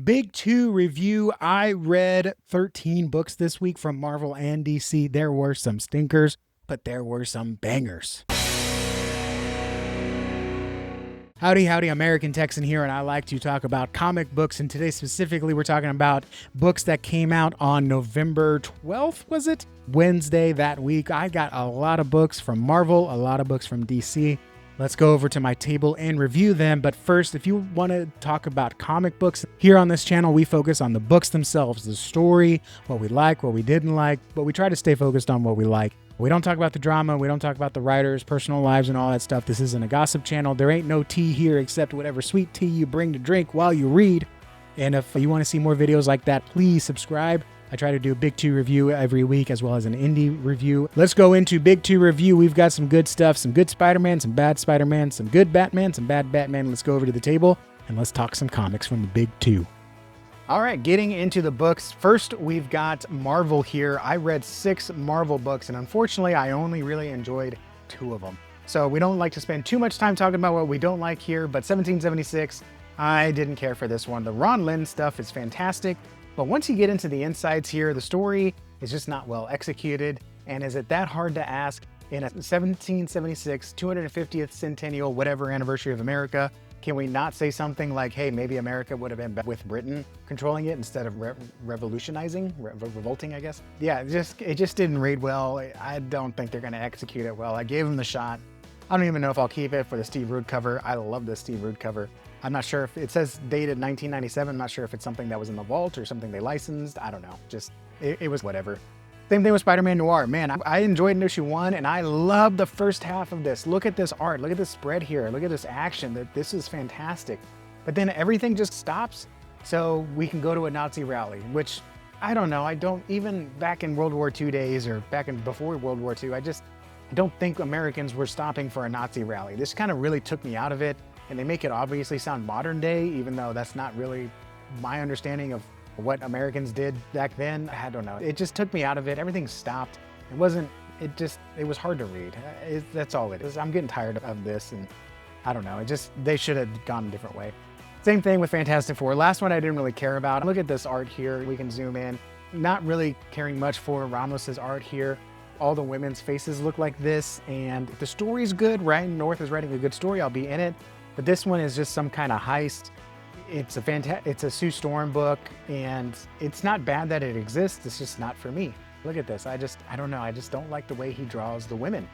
Big two review. I read 13 books this week from Marvel and DC. There were some stinkers, but there were some bangers. Howdy, American Texan here, and I like to talk about comic books, and today specifically we're talking about books that came out on November 12th, was it? Wednesday that week. I got a lot of books from Marvel, a lot of books from DC. Let's go over to my table and review them, but first, if you want to talk about comic books, here on this channel we focus on the books themselves, the story, what we like, what we didn't like, but we try to stay focused on what we like. We don't talk about the drama, we don't talk about the writers' personal lives and all that stuff. This isn't a gossip channel. There ain't no tea here except whatever sweet tea you bring to drink while you read. And if you want to see more videos like that, please subscribe. I try to do a Big Two review every week as well as an indie review. Let's go into Big Two review. We've got some good stuff, some good Spider-Man, some bad Spider-Man, some good Batman, some bad Batman. Let's go over to the table and let's talk some comics from the Big Two. All right, getting into the books. First, we've got Marvel here. I read 6 Marvel books, and unfortunately, I only really enjoyed 2 of them. So we don't like to spend too much time talking about what we don't like here, but 1776, I didn't care for this one. The Ron Lim stuff is fantastic, but once you get into the insides here, the story is just not well executed. And is it that hard to ask in a 1776, 250th centennial, whatever anniversary of America, can we not say something like, hey, maybe America would have been with Britain controlling it instead of revolting, I guess? Yeah, it just didn't read well. I don't think they're going to execute it well. I gave them the shot. I don't even know if I'll keep it for the Steve Rude cover. I love the Steve Rude cover. I'm not sure if it says dated 1997. I'm not sure if it's something that was in the vault or something they licensed. I don't know. Just, it was whatever. Same thing with Spider-Man Noir. Man, I enjoyed issue 1 and I love the first half of this. Look at this art, look at this spread here, look at this action. This is fantastic. But then everything just stops so we can go to a Nazi rally, which I don't know. I don't, even back in World War II days or before World War II, I don't think Americans were stopping for a Nazi rally. This kind of really took me out of it, and they make it obviously sound modern day, even though that's not really my understanding of what Americans did back then. I don't know. It just took me out of it. Everything stopped. It was hard to read. That's all it is. I'm getting tired of this, and I don't know. They should have gone a different way. Same thing with Fantastic Four. Last one I didn't really care about. Look at this art here. We can zoom in. Not really caring much for Ramos's art here. All the women's faces look like this, and the story's good. Ryan North is writing a good story. I'll be in it. But this one is just some kind of heist. It's a Sue Storm book, and it's not bad that it exists. It's just not for me. Look at this. I don't know. I just don't like the way he draws the women.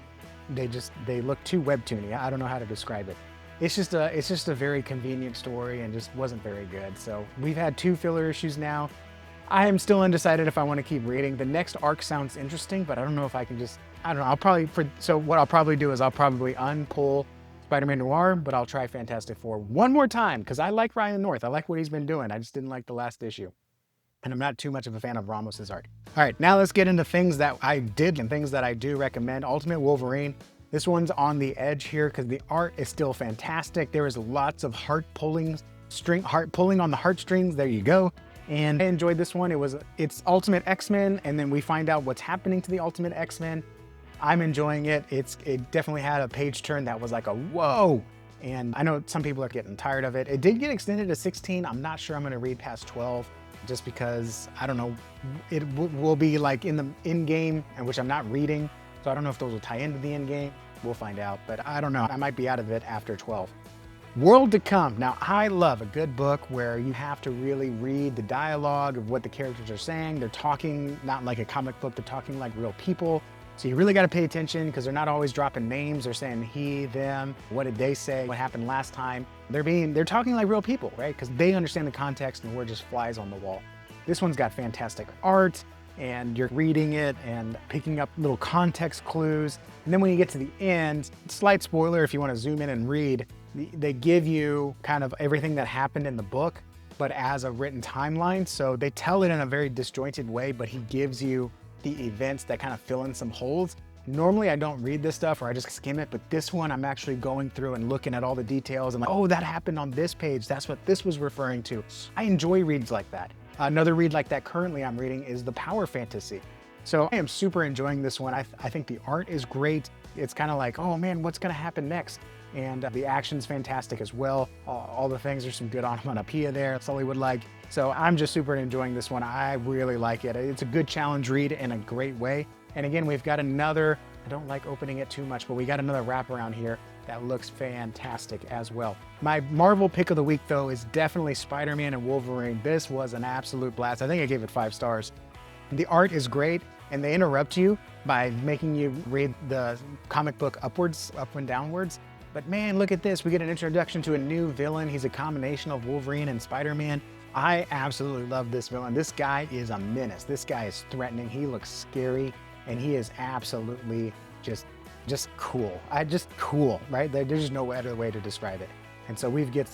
They look too webtoony. I don't know how to describe it. It's just a very convenient story and just wasn't very good. So we've had 2 filler issues now. I am still undecided if I want to keep reading. The next arc sounds interesting, but I don't know if I can I don't know. So what I'll probably do is I'll probably unpull Spider-Man Noir, but I'll try Fantastic Four one more time because I like Ryan North. I like what he's been doing. I just didn't like the last issue. And I'm not too much of a fan of Ramos's art. All right, now let's get into things that I did and things that I do recommend. Ultimate Wolverine. This one's on the edge here because the art is still fantastic. There is lots of heart pulling on the heartstrings. There you go. And I enjoyed this one. It's Ultimate X-Men, and then we find out what's happening to the Ultimate X-Men. I'm enjoying it. It definitely had a page turn that was like a whoa. And I know some people are getting tired of it. It did get extended to 16. I'm not sure I'm gonna read past 12 just because, I don't know, it will be like in the in-game, and which I'm not reading. So I don't know if those will tie into the in-game. We'll find out, but I don't know. I might be out of it after 12. World to Come. Now, I love a good book where you have to really read the dialogue of what the characters are saying. They're talking not like a comic book, they're talking like real people. So you really got to pay attention because they're not always dropping names. They're saying he, them, what did they say, what happened last time. They're talking like real people, right? Because they understand the context and we're just flies on the wall. This one's got fantastic art and you're reading it and picking up little context clues. And then when you get to the end, slight spoiler if you want to zoom in and read, they give you kind of everything that happened in the book, but as a written timeline. So they tell it in a very disjointed way, but he gives you the events that kind of fill in some holes. Normally I don't read this stuff or I just skim it, but this one I'm actually going through and looking at all the details and like, oh, that happened on this page. That's what this was referring to. I enjoy reads like that. Another read like that currently I'm reading is the Power Fantasy. So I am super enjoying this one. I think the art is great. It's kind of like, oh man, what's gonna happen next? and the action's fantastic as well. All the things, there's some good onomatopoeia there, Sully would like. So I'm just super enjoying this one. I really like it. It's a good challenge read in a great way. And again, we've got another, I don't like opening it too much, but we got another wraparound here that looks fantastic as well. My Marvel pick of the week though is definitely Spider-Man and Wolverine. This was an absolute blast. I think I gave it 5 stars. The art is great, and they interrupt you by making you read the comic book upwards, up and downwards. But man, look at this. We get an introduction to a new villain. He's a combination of Wolverine and Spider-Man. I absolutely love this villain. This guy is a menace. This guy is threatening. He looks scary, and he is absolutely just cool. Just cool, right? There's just no other way to describe it. And so we get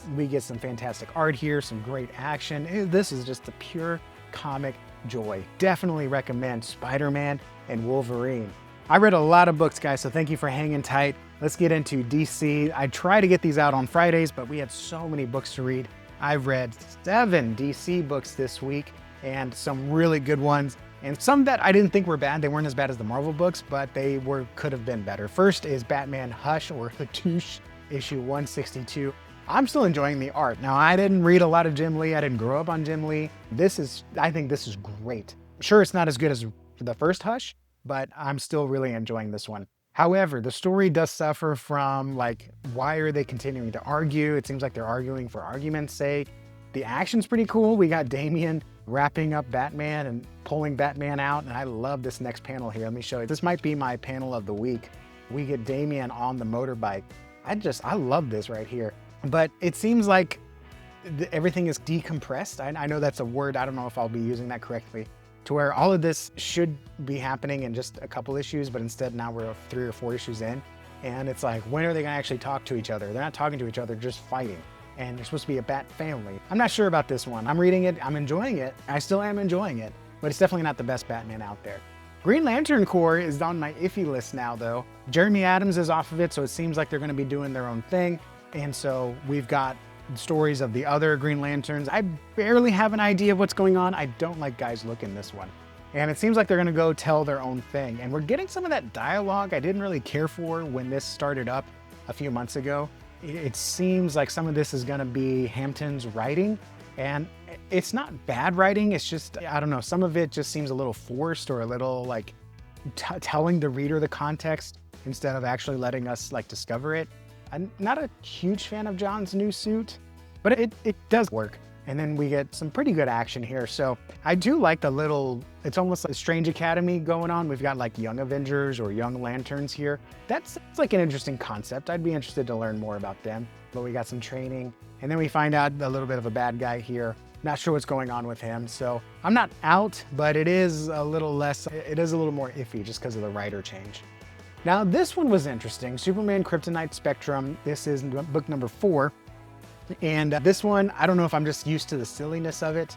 some fantastic art here, some great action. This is just a pure comic joy. Definitely recommend Spider-Man and Wolverine. I read a lot of books, guys, so thank you for hanging tight. Let's get into DC. I try to get these out on Fridays, but we had so many books to read. I've read 7 DC books this week, and some really good ones, and some that I didn't think were bad. They weren't as bad as the Marvel books, but they could have been better. First is Batman Hush, or Hatoosh, issue 162. I'm still enjoying the art. Now, I didn't read a lot of Jim Lee. I didn't grow up on Jim Lee. I think this is great. Sure, it's not as good as the first Hush, but I'm still really enjoying this one. However, the story does suffer from, like, why are they continuing to argue? It seems like they're arguing for argument's sake. The action's pretty cool. We got Damian wrapping up Batman and pulling Batman out, and I love this next panel here. Let me show you. This might be my panel of the week. We get Damian on the motorbike. I love this right here. But it seems like everything is decompressed. I know that's a word. I don't know if I'll be using that correctly. To where all of this should be happening in just a couple issues, but instead now we're 3 or 4 issues in. And it's like, when are they gonna actually talk to each other? They're not talking to each other, just fighting. And they're supposed to be a Bat family. I'm not sure about this one. I'm reading it, I'm enjoying it. I still am enjoying it, but it's definitely not the best Batman out there. Green Lantern Corps is on my iffy list now though. Jeremy Adams is off of it, so it seems like they're gonna be doing their own thing. And so we've got stories of the other Green Lanterns. I barely have an idea of what's going on. I don't like Guys Look in this one. And it seems like they're gonna go tell their own thing. And we're getting some of that dialogue I didn't really care for when this started up a few months ago. It seems like some of this is gonna be Hampton's writing. And it's not bad writing, it's just, I don't know, some of it just seems a little forced or a little like telling the reader the context instead of actually letting us like discover it. I'm not a huge fan of John's new suit, but it does work. And then we get some pretty good action here. So I do like the little, it's almost like a Strange Academy going on. We've got like Young Avengers or Young Lanterns here. That's like an interesting concept. I'd be interested to learn more about them. But we got some training. And then we find out a little bit of a bad guy here. Not sure what's going on with him. So I'm not out, but it is a little more iffy just because of the writer change. Now, this one was interesting. Superman Kryptonite Spectrum. This is book number 4. And this one, I don't know if I'm just used to the silliness of it.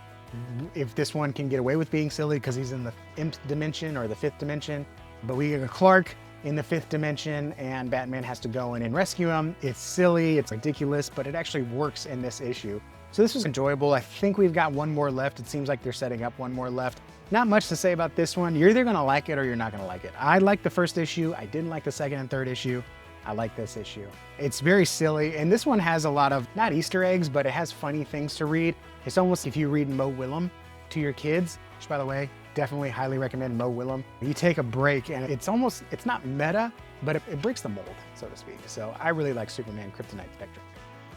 If this one can get away with being silly because he's in the Nth dimension or the 5th dimension. But we get a Clark in the 5th dimension and Batman has to go in and rescue him. It's silly, it's ridiculous, but it actually works in this issue. So this was enjoyable. I think we've got one more left. It seems like they're setting up one more left. Not much to say about this one. You're either gonna like it or you're not gonna like it. I liked the first issue. I didn't like the 2nd and 3rd issue. I like this issue. It's very silly, and this one has a lot of, not Easter eggs, but it has funny things to read. It's almost if you read Mo Willem to your kids, which by the way, definitely highly recommend Mo Willem. You take a break and it's not meta, but it breaks the mold, so to speak. So I really like Superman Kryptonite Spectrum.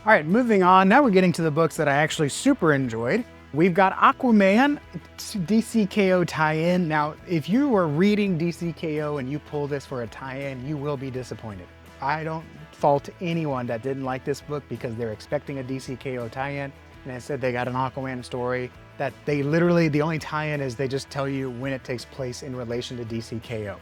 All right, moving on. Now we're getting to the books that I actually super enjoyed. We've got Aquaman, DCKO tie-in. Now, if you are reading DCKO and you pull this for a tie-in, you will be disappointed. I don't fault anyone that didn't like this book because they're expecting a DCKO tie-in, and instead they got an Aquaman story that they literally, the only tie-in is they just tell you when it takes place in relation to DCKO.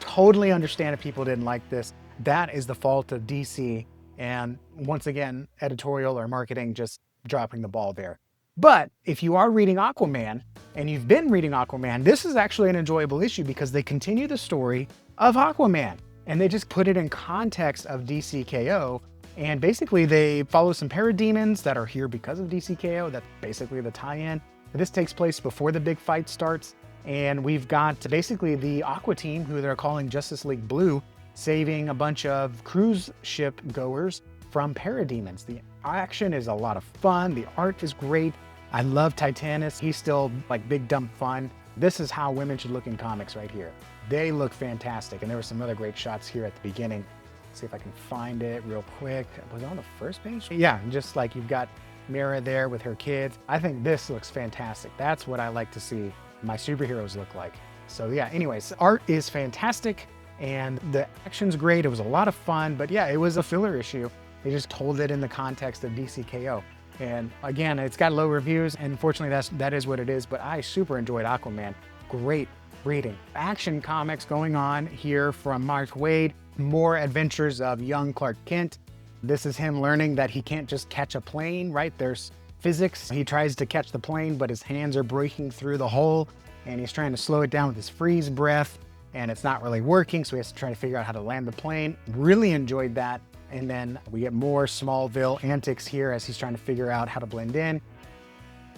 Totally understand if people didn't like this. That is the fault of DC, and once again, editorial or marketing just dropping the ball there. But if you are reading Aquaman, and you've been reading Aquaman, this is actually an enjoyable issue because they continue the story of Aquaman. And they just put it in context of DCKO. And basically they follow some parademons that are here because of DCKO. That's basically the tie-in. This takes place before the big fight starts. And we've got basically the Aqua team, who they're calling Justice League Blue, saving a bunch of cruise ship goers from parademons. The action is a lot of fun. The art is great. I love Titanus. He's still like big dumb fun. This is how women should look in comics right here. They look fantastic. And there were some other great shots here at the beginning. Let's see if I can find it real quick. Was it on the first page? Yeah, just like you've got Mira there with her kids. I think this looks fantastic. That's what I like to see my superheroes look like. So yeah, anyways, art is fantastic and the action's great. It was a lot of fun, but yeah, it was a filler issue. They just told it in the context of DCKO. And again, it's got low reviews, and unfortunately that is what it is, but I super enjoyed Aquaman. Great reading. Action comics going on here from Mark Waid. More adventures of young Clark Kent. This is him learning that he can't just catch a plane, right? There's physics. He tries to catch the plane, but his hands are breaking through the hole, and he's trying to slow it down with his freeze breath, and it's not really working, so he has to try to figure out how to land the plane. Really enjoyed that. And then we get more Smallville antics here as he's trying to figure out how to blend in.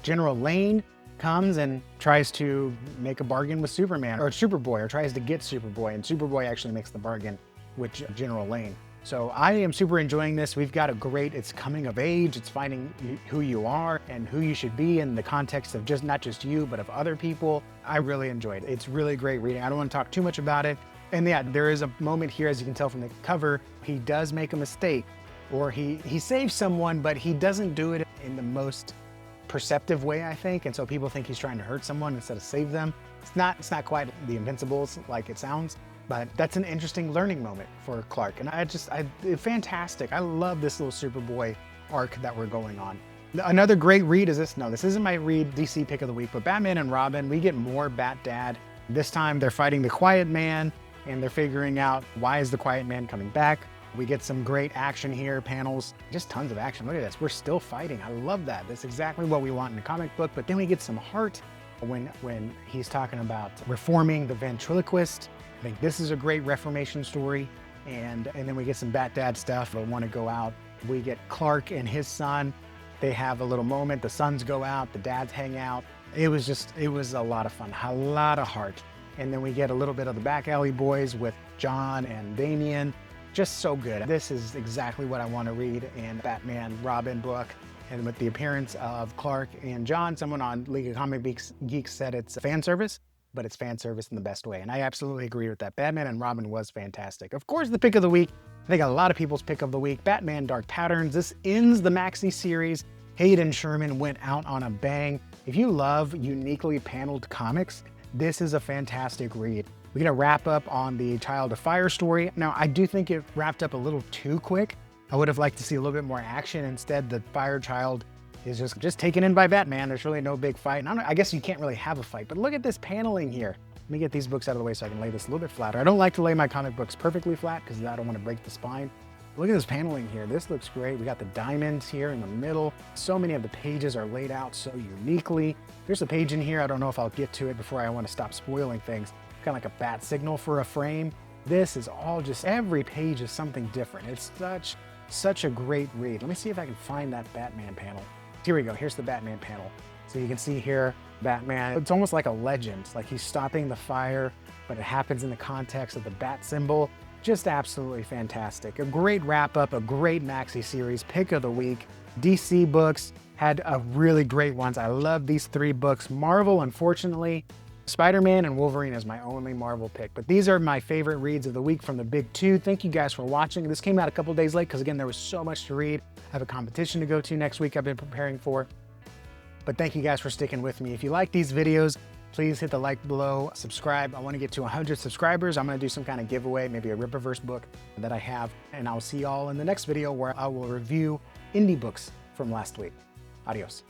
General Lane comes and tries to make a bargain with Superman, or Superboy, or tries to get Superboy, and Superboy actually makes the bargain with General Lane. So I am super enjoying this. We've got a great, it's coming of age, it's finding who you are and who you should be in the context of just not just you, but of other people. I really enjoyed it. It's really great reading. I don't want to talk too much about it. And yeah, there is a moment here, as you can tell from the cover, he does make a mistake, or he saves someone, but he doesn't do it in the most perceptive way, I think. And so people think he's trying to hurt someone instead of save them. It's not quite the Invincibles like it sounds, but that's an interesting learning moment for Clark. And fantastic. I love this little Superboy arc that we're going on. Another great read is this. No, this isn't my read DC pick of the week, but Batman and Robin, we get more Bat Dad. This time they're fighting the Quiet Man, and they're figuring out why is the Quiet Man coming back. We get some great action here, panels, just tons of action. Look at this, we're still fighting. I love that. That's exactly what we want in a comic book. But then we get some heart when he's talking about reforming the ventriloquist. I think this is a great reformation story. And then we get some Bat Dad stuff. They want to go out. We get Clark and his son. They have a little moment. The sons go out, the dads hang out. It was a lot of fun, a lot of heart. And then we get a little bit of the Back Alley Boys with John and Damian. Just so good. This is exactly what I want to read in Batman Robin book. And with the appearance of Clark and John, someone on League of Comic Geeks said it's fan service, but it's fan service in the best way. And I absolutely agree with that. Batman and Robin was fantastic. Of course, the pick of the week, I think a lot of people's pick of the week, Batman Dark Patterns. This ends the Maxi series. Hayden Sherman went out on a bang. If you love uniquely paneled comics, this is a fantastic read. We get a wrap up on the Child of Fire story. Now, I do think it wrapped up a little too quick. I would have liked to see a little bit more action. Instead, the Fire Child is just taken in by Batman. There's really no big fight. And I guess you can't really have a fight, but look at this paneling here. Let me get these books out of the way so I can lay this a little bit flatter. I don't like to lay my comic books perfectly flat because I don't want to break the spine. Look at this paneling here. This looks great. We got the diamonds here in the middle. So many of the pages are laid out so uniquely. There's a page in here. I don't know if I'll get to it before I want to stop spoiling things. Kind of like a bat signal for a frame. This is all just, every page is something different. It's such a great read. Let me see if I can find that Batman panel. Here we go. Here's the Batman panel. So you can see here, Batman, it's almost like a legend. Like he's stopping the fire, but it happens in the context of the bat symbol. Just absolutely fantastic. A great wrap up, a great Maxi series, pick of the week. DC books had a really great ones. I love these three books. Marvel, unfortunately, Spiderman and Wolverine is my only Marvel pick, but these are my favorite reads of the week from the big two. Thank you guys for watching. This came out a couple days late because again, there was so much to read. I have a competition to go to next week I've been preparing for, but thank you guys for sticking with me. If you like these videos, please hit the like below, subscribe. I want to get to 100 subscribers. I'm going to do some kind of giveaway, maybe a Rippaverse book that I have, and I'll see y'all in the next video where I will review indie books from last week. Adios.